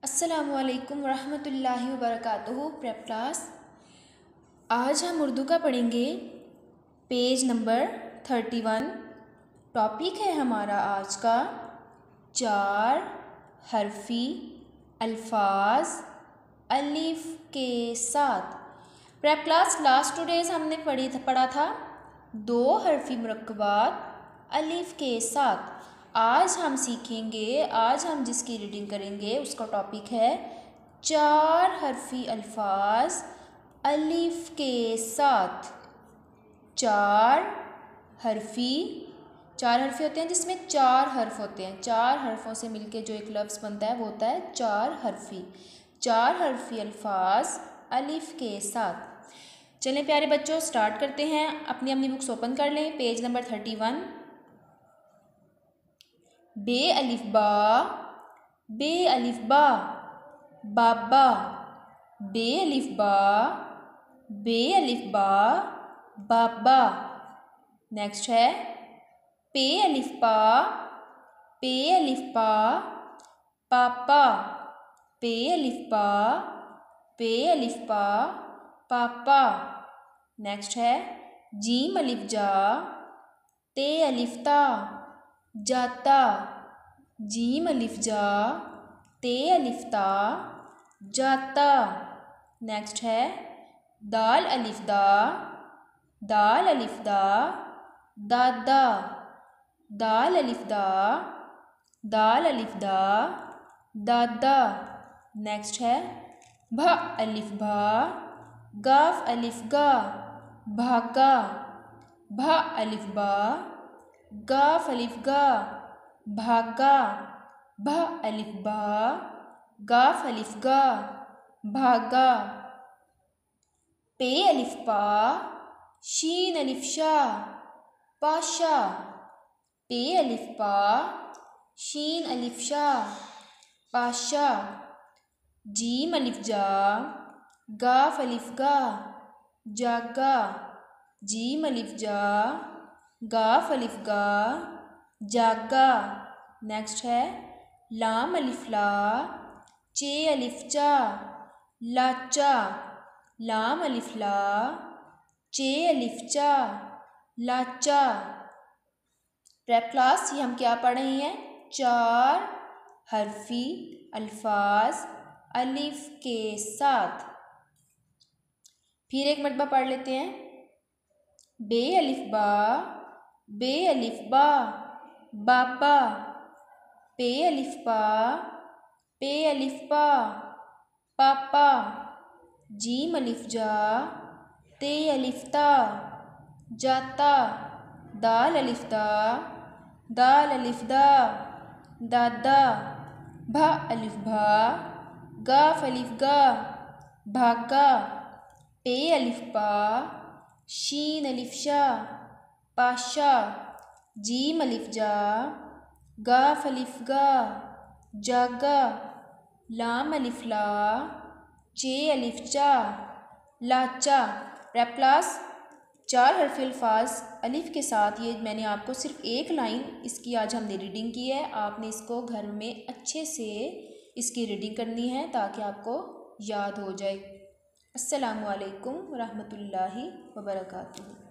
अस्सलामुअलैकुम वरहमतुल्लाहि वबरकातुहू। Prep class, आज हम उर्दू का पढ़ेंगे पेज नंबर 31। टॉपिक है हमारा आज का चार हरफी अल्फाज अलिफ के साथ। प्रेप क्लास, लास्ट 2 डेज़ हमने पढ़ा था 2 हरफी मुरक्कबात अलिफ के साथ। आज हम सीखेंगे, आज हम जिसकी रीडिंग करेंगे उसका टॉपिक है 4 हरफी अल्फाज अलिफ के साथ। 4 हरफी होते हैं जिसमें 4 हर्फ होते हैं। 4 हर्फों से मिलके जो एक लफ्ज़ बनता है वो होता है 4 हरफी। 4 हरफी अल्फाज अलिफ के साथ। चलें प्यारे बच्चों, स्टार्ट करते हैं। अपनी अपनी बुक्स ओपन कर लें। Page number 31। बे अलिफ बा बाबा। बे अलिफ बा बाबा। नेक्स्ट है पे अलिफ पा पापा। पे अलिफ पा पापा। नेक्स्ट है जीम अलिफ जा ते अलिफ ता जाता। जीम अलिफ जा ते अलिफ ता जाता। नेक्स्ट है दाल अलिफ दा दादा। दाल अलिफ दा दादा। नेक्स्ट है भा अलिफ भा गाफ अलिफ गा भागा। भा अलिफ बा गाफ अलिफ गा भागा। भा अलिफ बा गाफ अलिफ गा भागा। पे अलिफ पा शीन अलिफ शा पाशा। पे अलिफ पा शीन अलिफ शा पाशा। जीम अलिफ जा गाफ अलिफ गा जागा। जीम अलिफ जा गाफ अलिफ गा जागा। नेक्स्ट है लाम अलिफ ला चे अलिफ चा लाचा। लाम अलिफ ला चे अलिफ चा लाचा। प्रेप क्लास, ये हम क्या पढ़ रहे हैं? 4 हरफी अल्फाज अलिफ के साथ। फिर एक मरतबा पढ़ लेते हैं। बे अलिफ बा बाबा। पे अलिफ पा पापा। जीम अलिफ जा ते अलिफ ता जाता। दाल अलिफ दा दादा। भा अलिफ भा गाफ अलिफ गा भागा। पे अलिफ पा शीन अलिफ शा पाशा। जीम अलिफ जा गाफ अलिफ गा जागा। लाम अलिफ ला चे अलिफ चा लाचा। प्रेप क्लास, 4 हरफी अल्फाज अलिफ के साथ ये मैंने आपको सिर्फ एक लाइन इसकी आज हमने रीडिंग की है। आपने इसको घर में अच्छे से इसकी रीडिंग करनी है ताकि आपको याद हो जाए। अस्सलामु अलैकुम वरहमतुल्लाहि वबरकातुहू।